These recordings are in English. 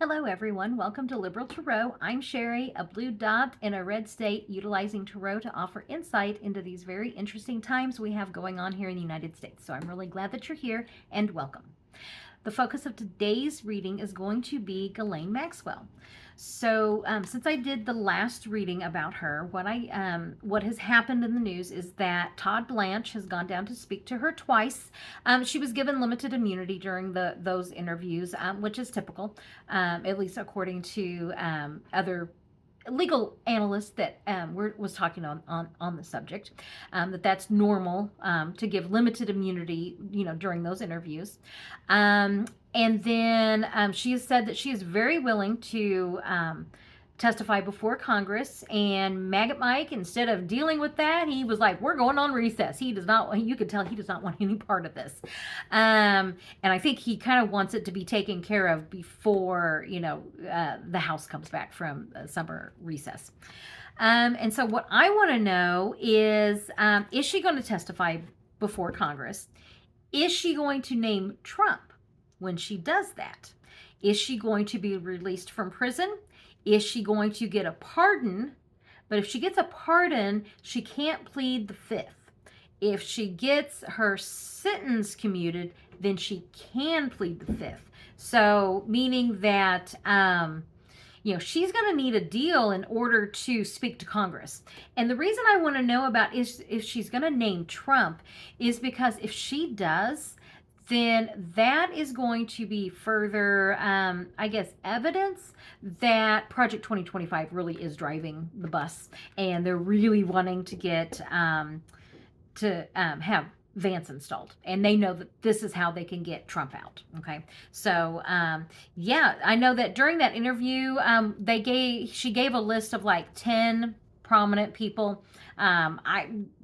Hello, everyone. Welcome to Liberal Tarot. I'm Sherry, a blue dot in a red state, utilizing Tarot to offer insight into these very interesting times we have going on here in the United States. So I'm really glad that you're here and welcome. The focus of today's reading is going to be Ghislane Maxwell. So since I did the last reading about her, what has happened in the news is that Todd Blanche has gone down to speak to her twice. She was given limited immunity during those interviews, which is typical, at least according to other legal analyst that was talking on the subject, that's normal to give limited immunity, during those interviews. And then she has said that she is very willing to testify before Congress. And Maggot Mike, instead of dealing with that, he was like, "We're going on recess." He does not. You could tell he does not want any part of this. And I think he kind of wants it to be taken care of before the House comes back from summer recess. And so what I want to know is she going to testify before Congress? Is she going to name Trump when she does that? Is she going to be released from prison? Is she going to get a pardon? But if she gets a pardon, she can't plead the fifth. If she gets her sentence commuted, then she can plead the fifth. So meaning that she's going to need a deal in order to speak to Congress. And the reason I want to know about is if she's going to name Trump is because if she does, then that is going to be further, evidence that Project 2025 really is driving the bus, and they're really wanting to get have Vance installed, and they know that this is how they can get Trump out. Okay, so I know that during that interview, she gave a list of like 10 prominent people.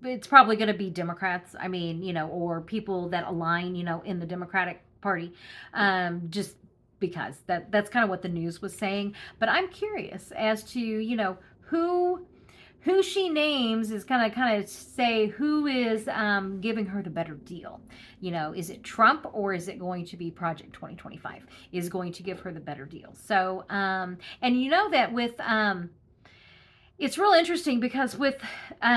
It's probably going to be Democrats. Or people that align, in the Democratic Party, just because that's kind of what the news was saying. But I'm curious as to who she names is going to kind of say who is giving her the better deal. Is it Trump or is it going to be Project 2025 is going to give her the better deal? So, and that with it's real interesting because with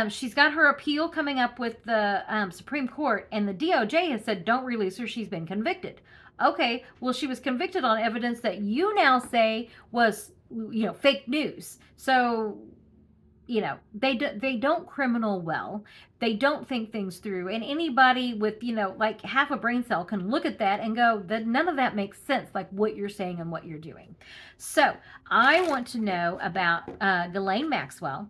she's got her appeal coming up with the Supreme Court, and the DOJ has said don't release her. She's been convicted. Okay, well, she was convicted on evidence that you now say was fake news. So they don't criminal well. They don't think things through, and anybody with like half a brain cell can look at that and go that none of that makes sense, like what you're saying and what you're doing. So I want to know about Ghislane Maxwell.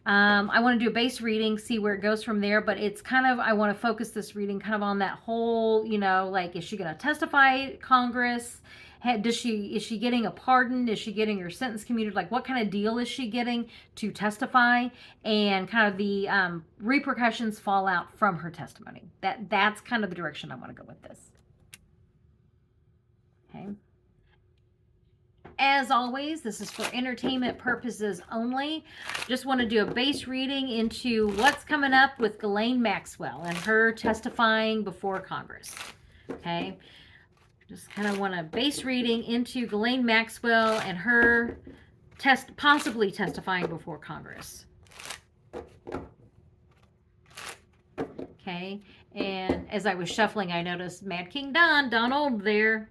I want to do a base reading, see where it goes from there, but it's kind of, I want to focus this reading kind of on that whole, like, is she going to testify at Congress? Is she getting a pardon? Is she getting her sentence commuted? Like, what kind of deal is she getting to testify? And kind of the repercussions fall out from her testimony. That's kind of the direction I want to go with this. Okay. As always, this is for entertainment purposes only. Just want to do a base reading into what's coming up with Ghislane Maxwell and her testifying before Congress. Okay. Just kind of want a base reading into Ghislane Maxwell and her possibly testifying before Congress. Okay, and as I was shuffling, I noticed Mad King Donald there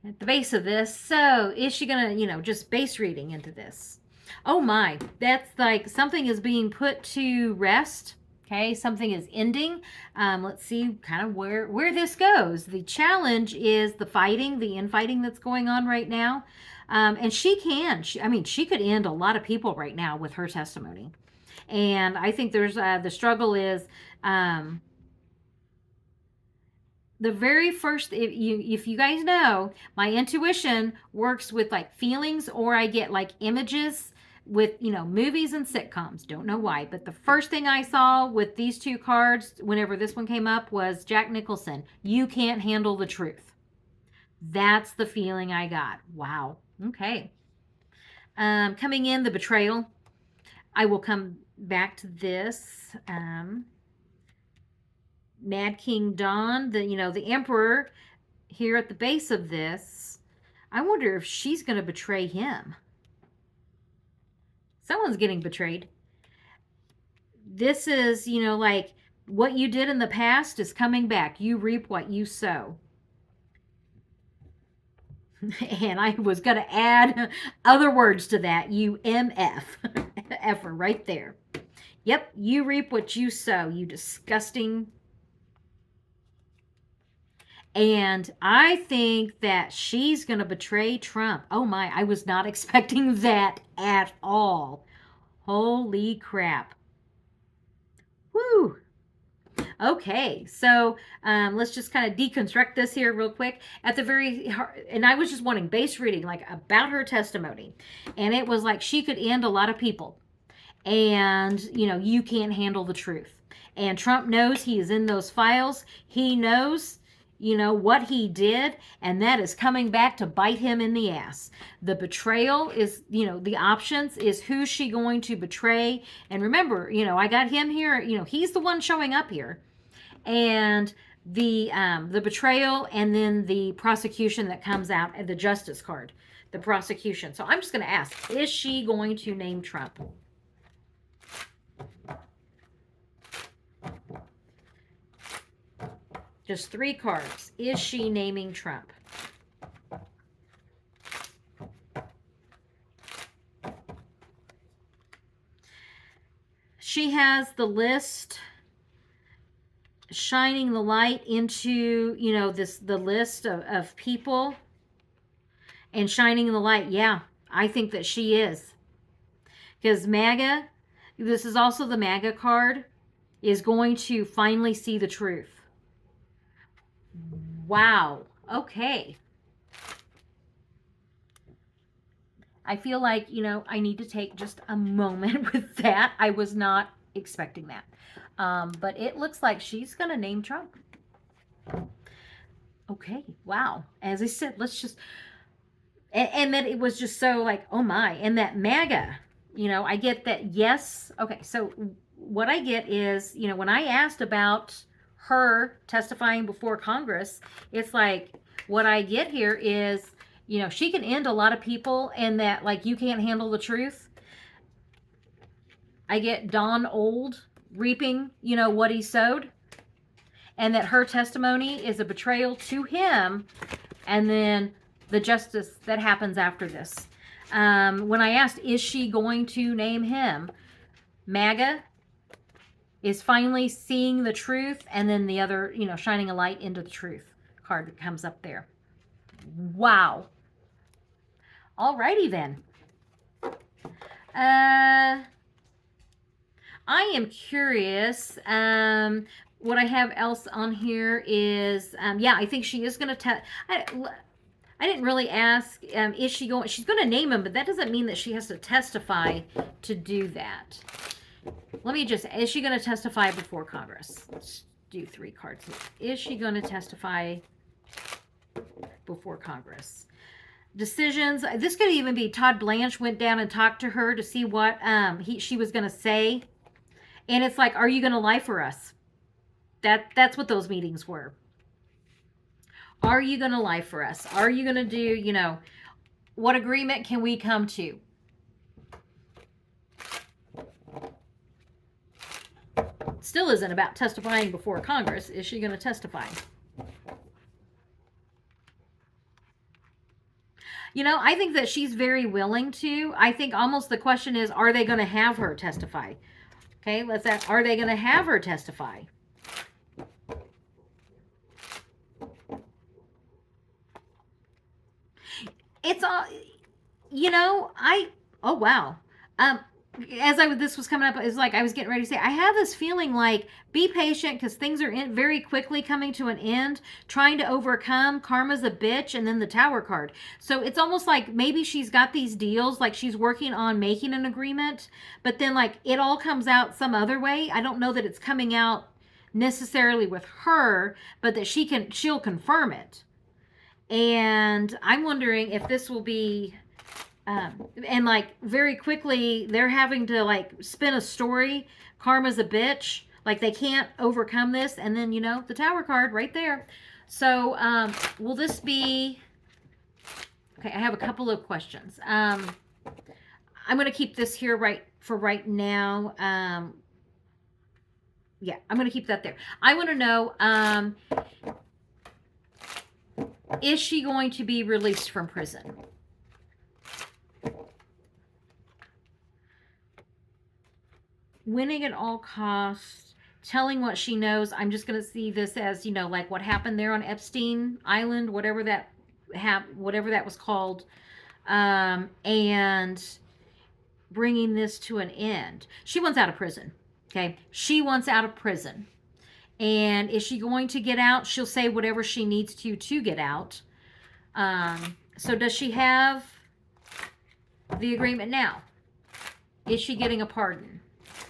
at the base of this. So is she gonna, just base reading into this? Oh my, that's like something is being put to rest. Okay, something is ending. Let's see kind of where this goes. The challenge is the infighting that's going on right now. And she could end a lot of people right now with her testimony. And I think there's the struggle is the very first, if you guys know, my intuition works with like feelings, or I get like images with movies and sitcoms. Don't know why, but the first thing I saw with these two cards whenever this one came up was Jack Nicholson. You can't handle the truth. That's the feeling I got. Wow. Okay. Coming in, the betrayal. I will come back to this. Mad King Don, the emperor here at the base of this. I wonder if she's going to betray him. Someone's getting betrayed. This is, like what you did in the past is coming back. You reap what you sow. And I was going to add other words to that. You MF. Effer right there. Yep, you reap what you sow, you disgusting. And I think that she's going to betray Trump. Oh my, I was not expecting that at all. Holy crap. Woo. Okay, so let's just kind of deconstruct this here real quick. At the very heart, and I was just wanting base reading, like about her testimony. And it was like she could end a lot of people. And, you can't handle the truth. And Trump knows he is in those files. He knows, what he did, and that is coming back to bite him in the ass. The betrayal is, the options is who's she going to betray. And remember, I got him here, he's the one showing up here. And the betrayal and then the prosecution that comes out at the justice card, the prosecution. So I'm just going to ask, is she going to name Trump? Just 3 cards. Is she naming Trump? She has the list shining the light into, the list of people and shining the light. Yeah, I think that she is. Because MAGA, this is also the MAGA card, is going to finally see the truth. Wow. Okay. I feel like, I need to take just a moment with that. I was not expecting that. But it looks like she's going to name Trump. Okay. Wow. As I said, let's just... And then it was just so like, oh my. And that MAGA, I get that, yes. Okay. So what I get is, when I asked about her testifying before Congress, it's like what I get here is, she can end a lot of people and that like you can't handle the truth. I get Don Old reaping, what he sowed, and that her testimony is a betrayal to him, and then the justice that happens after this. When I asked, is she going to name him? MAGA is finally seeing the truth, and then the other, shining a light into the truth card that comes up there. Wow. Alrighty then. I am curious. What I have else on here is, yeah, I think she is going to I didn't really ask, is she going, she's going to name him, but that doesn't mean that she has to testify to do that. Let me just, is she going to testify before Congress? Let's do 3 cards. Is she going to testify before Congress? Decisions. This could even be Todd Blanche went down and talked to her to see what she was going to say. And it's like, are you going to lie for us? That's what those meetings were. Are you going to lie for us? Are you going to do, what agreement can we come to? Still isn't about testifying before Congress. Is she going to testify? I think that she's very willing to. I think almost the question is, are they going to have her testify? Okay, let's ask, are they going to have her testify? It's all, oh wow. As this was coming up, it's like I was getting ready to say, I have this feeling like, be patient because things are very quickly coming to an end, trying to overcome, karma's a bitch, and then the Tower card. So it's almost like maybe she's got these deals, like she's working on making an agreement, but then like it all comes out some other way. I don't know that it's coming out necessarily with her, but that she'll confirm it. And I'm wondering if this will be... and like very quickly they're having to like spin a story, karma's a bitch, like they can't overcome this, and then the Tower card right there. So will this be Okay, I have a couple of questions. I'm going to keep this here right now. Yeah, I'm going to keep that there. I want to know, is she going to be released from prison? Winning at all costs, telling what she knows. I'm just going to see this as, like what happened there on Epstein Island, whatever that was called, and bringing this to an end. She wants out of prison. Okay, she wants out of prison. And is she going to get out? She'll say whatever she needs to get out. So does she have the agreement now? Is she getting a pardon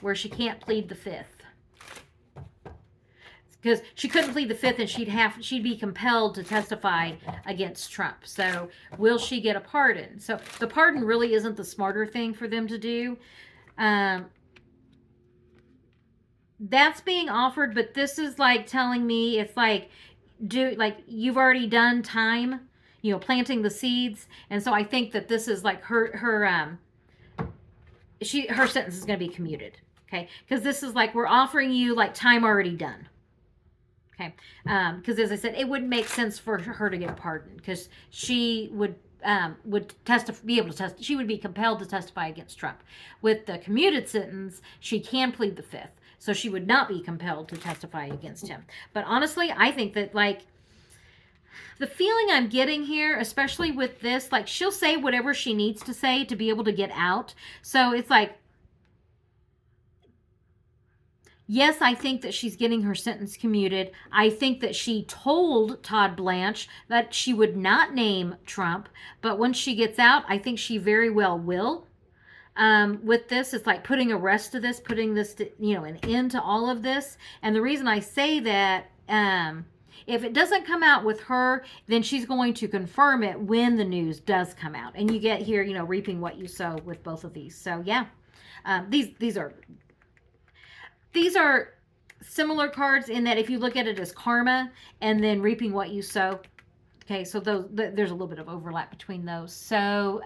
where she can't plead the fifth? Because she couldn't plead the fifth, and she'd be compelled to testify against Trump. So will she get a pardon? So the pardon really isn't the smarter thing for them to do. That's being offered, but this is like telling me it's like you've already done time, planting the seeds, and so I think that this is like her sentence is going to be commuted. Okay, because this is like we're offering you like time already done. Okay, because as I said, it wouldn't make sense for her to get a pardon because she would be able to test. She would be compelled to testify against Trump. With the commuted sentence, she can plead the fifth. So she would not be compelled to testify against him. But honestly, I think that, like, the feeling I'm getting here, especially with this, like, she'll say whatever she needs to say to be able to get out. So it's like, yes, I think that she's getting her sentence commuted. I think that she told Todd Blanche that she would not name Trump. But once she gets out, I think she very well will. With this, it's like putting a rest to this, putting this to, an end to all of this. And the reason I say that, if it doesn't come out with her, then she's going to confirm it when the news does come out. And you get here, reaping what you sow with both of these. So yeah, these are similar cards in that if you look at it as karma and then reaping what you sow. Okay, so there's a little bit of overlap between those. So,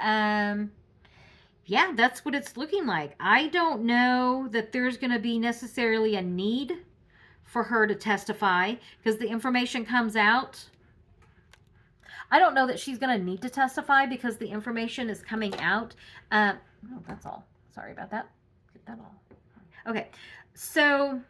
yeah, that's what it's looking like. I don't know that there's going to be necessarily a need for her to testify because the information comes out. I don't know that she's going to need to testify because the information is coming out. Oh, that's all. Sorry about that. Get that all. Okay, so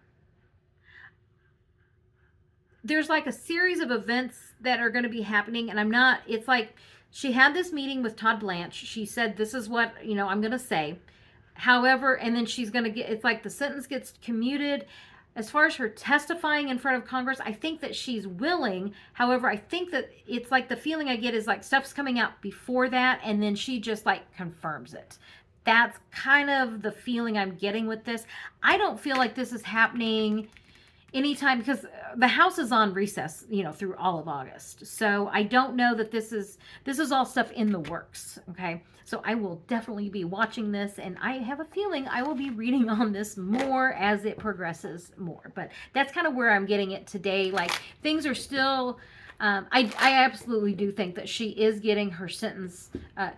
there's like a series of events that are going to be happening, and it's like she had this meeting with Todd Blanche. She said, this is what, I'm going to say. However, and then she's going to it's like the sentence gets commuted. As far as her testifying in front of Congress, I think that she's willing. However, I think that it's like the feeling I get is like stuff's coming out before that, and then she just like confirms it. That's kind of the feeling I'm getting with this. I don't feel like this is happening anytime because the House is on recess, through all of August. So I don't know that this is all stuff in the works. Okay. So I will definitely be watching this, and I have a feeling I will be reading on this more as it progresses more. But that's kind of where I'm getting it today. Like things are still, I absolutely do think that she is getting her sentence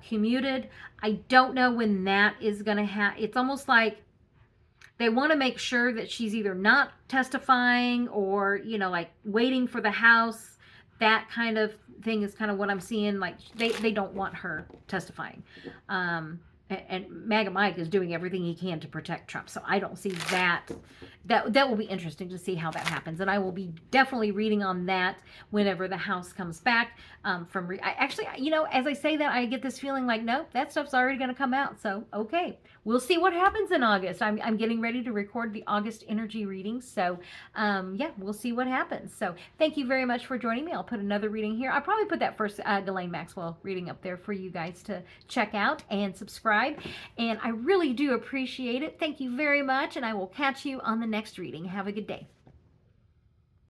commuted. I don't know when that is going to happen. It's almost like they want to make sure that she's either not testifying or, like waiting for the House. That kind of thing is kind of what I'm seeing. Like they don't want her testifying. And MAGA Mike is doing everything he can to protect Trump. So I don't see that. That will be interesting to see how that happens. And I will be definitely reading on that whenever the House comes back. Actually, as I say that, I get this feeling like, nope, that stuff's already going to come out. So, okay, we'll see what happens in August. I'm getting ready to record the August energy readings. So, yeah, we'll see what happens. So thank you very much for joining me. I'll put another reading here. I'll probably put that first Ghislane Maxwell reading up there for you guys to check out and subscribe. And I really do appreciate it. Thank you very much. And I will catch you on the next reading. Have a good day.